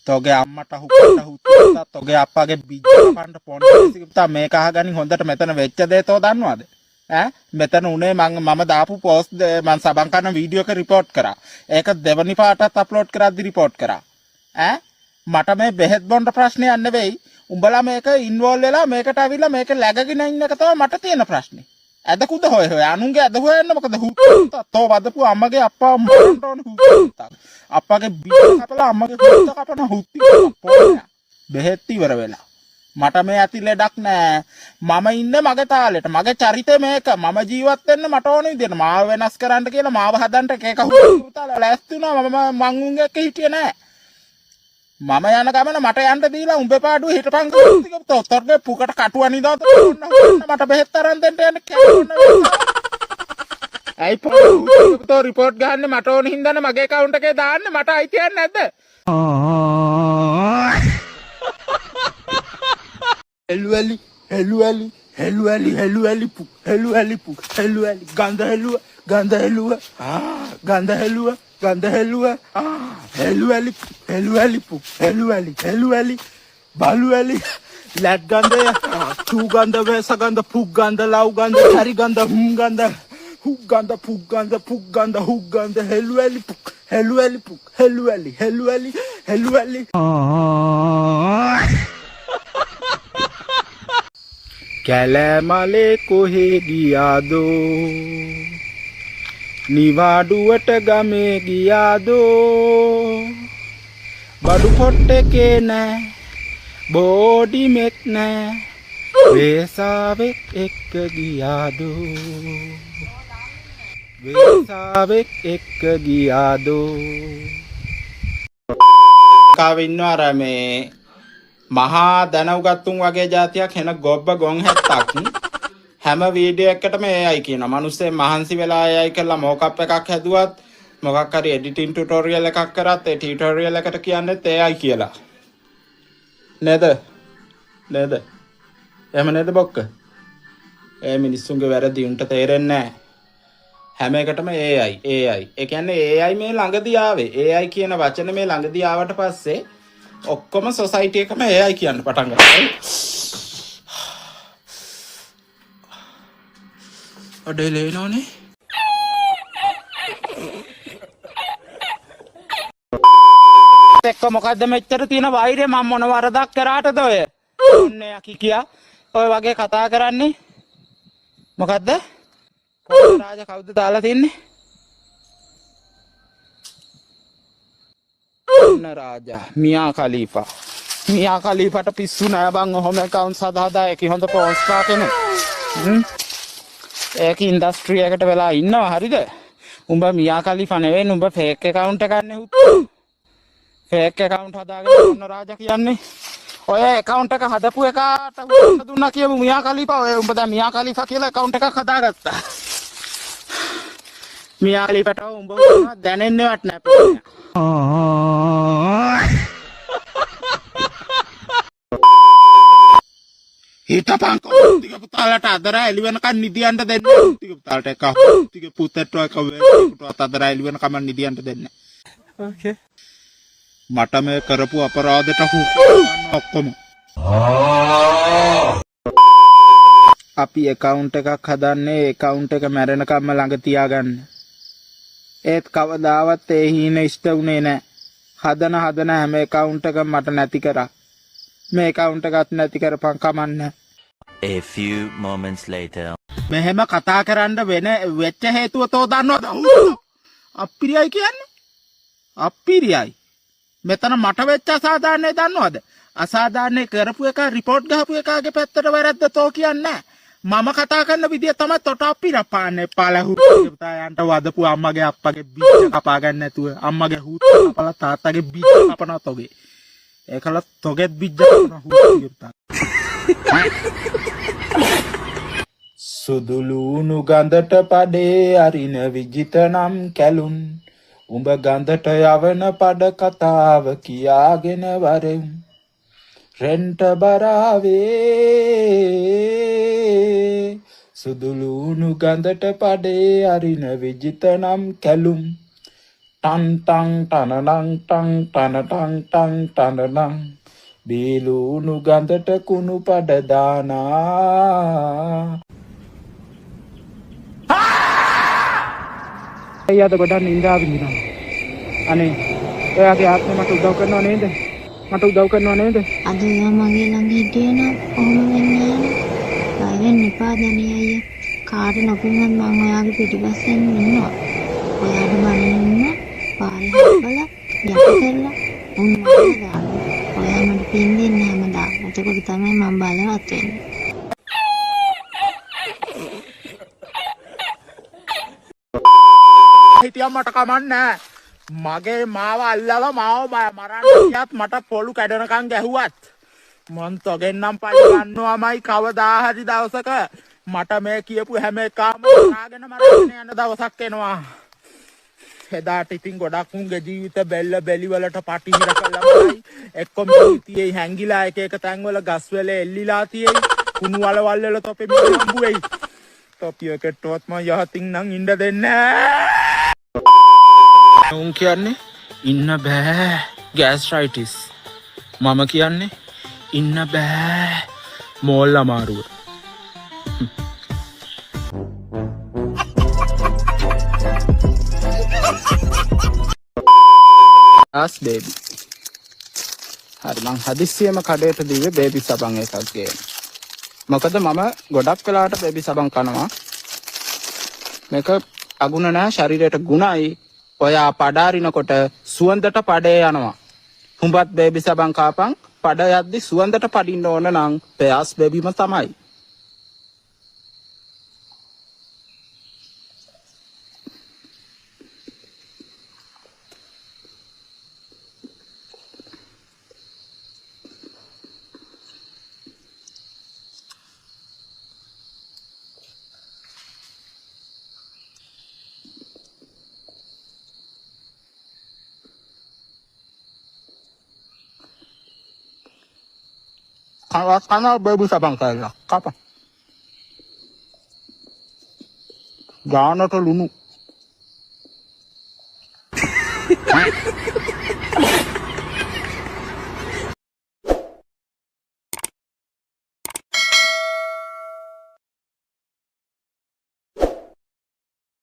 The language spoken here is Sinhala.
තෝගේ අම්මට හුක්කට හුත්තා තෝගේ අප්පාගේ බිජ්ජ කපන්න පොන්ඩි කිව්තා මේක අහගනින් හොඳට මෙතන වෙච්ච දේ තෝ දන්නවද ඈ මෙතන උනේ මම දාපු පෝස්ට් මම සබන් කරන වීඩියෝ එක රිපෝට් කරා ඒක දෙවනි පාටත් අප්ලෝඩ් කරද්දි රිපෝට් කරා ඈ මට මේ බෙහෙත් බොන්න ප්‍රශ්නයක් නෙවෙයි උඹලා මේක ඉන්වෝල් වෙලා මේකට අවිලා මේක läගගෙන ඉන්න එක තමයි මට තියෙන ප්‍රශ්නේ ඇදකුද හොය හොය අනුන්ගේ ඇද හොයන්න මොකද හුත්තා තෝ වදපු අම්මගේ අප්පා මරන්න ඕන හුත්තා අප්පාගේ බිජ්ජ කපලා අම්මගේ හුත්ත කපන හුත්ති පොඩ්ඩ බෙහෙත් ඉවර වෙලා මට මේ ඇති ලෙඩක් නෑ මම ඉන්නේ මගේ තාලෙට මගේ චරිතය මේක මම ජීවත් වෙන්න මට ඕන විදිහට මාව වෙනස් කරන්න කියලා මාව හදන්න එක හුත්තා ලෑස්ති වුණා මං උන්ගේ එක්ක හිටියේ නෑ මම යන ගමන මට යන්න දීලා උඹේ පාඩුව හිටපන් කිව්වා තොත්තරගේ පුකට කටුව නිදාත මට බෙහෙත් අරන් දෙන්න යන්න කැමරොන්න ඇයි පොතෝ රිපෝට් ගන්න මට ඕන හින්දානේ මගේ account එකේ දාන්න මට අයිතියක් නැද්ද හෙළුවලි පුක් ගඳ හෙළුව හෙළුවලි පුක් බලුවලි ලැට් ගඳය චූ ගඳ වේස ගඳ පුක් ගඳ ලව් ගඳ හරි ගඳ හුම් ගඳ හුක් ගඳ පුක් ගඳ හෙළුවලි පුක් හෙළුවලි කැලෑමලේ කොහේ ගියාදෝ නිවාඩුවට ගමේ ගියාදෝ බඩු පොට්ටකේ නෑ බෝඩිමෙක් නෑ වේසාවෙක් එක්ක ගියාදෝ කාවින්නවා අර මේ මහා දැනුගත්තුන් වගේ જાතියක් හෙන ගොබ්බ ගොන් හැත්තක් හැම වීඩියෝ එකකටම AI කියනවා. මිනිස්සේ මහන්සි වෙලා AI කරලා මොකප් එකක් හැදුවත් මොකක් හරි එඩිටින් ටියුටෝරියල් එකක් කරත් ඒ ටියුටෝරියල් එකට කියන්නේත් AI කියලා. නේද? එහෙම නේද බොක්ක? ඒ මිනිස්සුන්ගේ වැරදි උන්ට තේරෙන්නේ නැහැ. හැම එකටම AI. ඒ කියන්නේ AI මේ ළඟදී ආවේ. AI කියන වචන මේ ළඟදී ආවට පස්සේ ඔක්කොම සොසයිටි එකම AI කියන්න පටන් ගත්තා. අඩේලේනෝනේ. එක්ක මොකද්ද මෙච්චර තියෙන වෛරය මම මොන වරදක් කරාටද ඔය? ඔන්නේ යකි කියා. ඔය වගේ කතා කරන්නේ. මොකද්ද? රාජ කවුද දාලා තින්නේ? රාජා මියා කලීෆාට පිස්සු නෑ බං ඔහොම account හදා ඒක හොඳ පෝස්ට් පාටෙන ඒක ඉන්ඩස්ට්‍රි එකට වෙලා ඉන්නවා හරිද උඹ මියා කලීෆා නෙවෙයි උඹ ෆේක් account එකක් නේ ෆේක් account හදාගෙන ඔන්න රාජා කියන්නේ ඔය account එක හදපු එකාට දුන්නා කියමු මියා කලීෆා ඔය උඹ දැන් මියා කලීෆා කියලා account එකක් හදාගත්තා මියා කලීෆාට උඹ දැනෙන්නේවත් නැහැ හිටපන් ටික පුතාලට අදර එළි වෙනකන් නිදියන්න දෙන්න ටික පුතාලට එක ටික පුතට එක වේකට අදර එළි වෙනකම් නිදියන්න දෙන්න ඕකේ මට මේ කරපු අපරාධයට ඔක්කොම අපි account එකක් හදන්නේ account එක මැරෙනකම්ම ළඟ තියාගන්න ඒත් කවදාවත් ඒ හීන ඉෂ්ට උනේ නැහැ. හදන හැම account එකම මට නැති කරා. මේ account එකත් නැති කරපන් කමන්නේ. A few moments later. මෙහෙම කතා කරන්න වෙච්ච හේතුව තෝ දන්නවද? අප්පිරියයි කියන්නේ? අප්පිරියයි. මෙතන මට වෙච්ච අසාධාරණේ දන්නවද? අසාධාරණේ කරපු එක රිපෝට් ගහපු එකාගේ පැත්තට වැරද්ද තෝ කියන්නේ මම කතා කරන විදිය තමයි තොට අපිරපාන්නේ පළහු පුතායන්ට වදපු අම්මගේ අප්පගේ බීජ කපා ගන්න නැතුව අම්මගේ හූත් කපලා තාත්තගේ බීජ කපනවා තෝගේ ඒකල තෝගෙත් බීජ කපන හූත් පුතා සුදුලුණු ගඳට පඩේ අරින විජිත නම් කැලුන් උඹ ගඳට යවන පඩ කතාව කියාගෙන වරෙන් රෙන්ට බරාවේ සුදුලුණු ගඳට පඩේ අරින විජිත නම් Kalum Tang tang tananang tang tanatang tang tananang බේලුණු ගඳට කුණු පඩ දානා අයියාද ගොඩක් නින්දා විඳිනවා අනේ ඔයාගේ ආත්මය මට උදව් කරනව නේද මට උදව් කරනව නේද අද ඔයා මගේ ළඟ හිටියේ නම් ඔහොම වෙන්නේ නැහැ නේ. බය වෙන්න එපා දැනේ අයියා. කාට නොපෙන්නත් මම ඔයාගේ පිටිපස්සෙන් ඉන්නවා. ඔයාට බලන්න පාරේ හපලා යට කරලා උන් මට දාන්න. ඔයා මට පින් දෙන්න හැමදාම. එතකොට තමයි මම බලවත් වෙන්නේ. හිටියම් මට කමන්නේ මගේ මාව අල්ලලා මාව මරන්න ගියත් මට පොළු කැඩෙනකන් ගැහුවත් මං තොගෙන්නම් පල්ල ගන්නවාමයි කවදා හරි දවසක මට මේ කියපු හැම එකම නාගෙන මරන්න යන දවසක් එනවා එදාට ඉතින් ගොඩක් උන්ගේ ජීවිත බෙල්ල බෙලි වලට පටිහිර කළාමයි එක්කම ජීවිතේ හැංගිලා එක එක තැන් වල ගස් වල එල්ලිලා තියෙයි කුණු වලවල් වල තොපේ මිල හම්බු වෙයි තොපිය කෙට්ටුවත් මම යහතින් නම් ඉන්න දෙන්නේ උන් කියන්නේ ඉන්න බෑ ගෑස්ට්‍රයිටිස් මම කියන්නේ ඉන්න බෑ මෝල් අමාරුව ආස් බේබි හරි මං හදිස්සියම කඩේට දීවේ බේබි සබන් එකක් ගේන්න මොකද මම ගොඩක් වෙලාවට බේබි සබන් කනවා මේක අගුණ නැහැ ශරීරයට ගුණයි ඔයා පඩාරිනකොට සුවඳට පඩේ යනවා හුඹත් බේබි සබන් කාපන් පඩ යද්දි සුවඳට පඩින්න ඕන නම් පයාස් බේබිම තමයි karena baby sabang kaya kapan jangan terlalu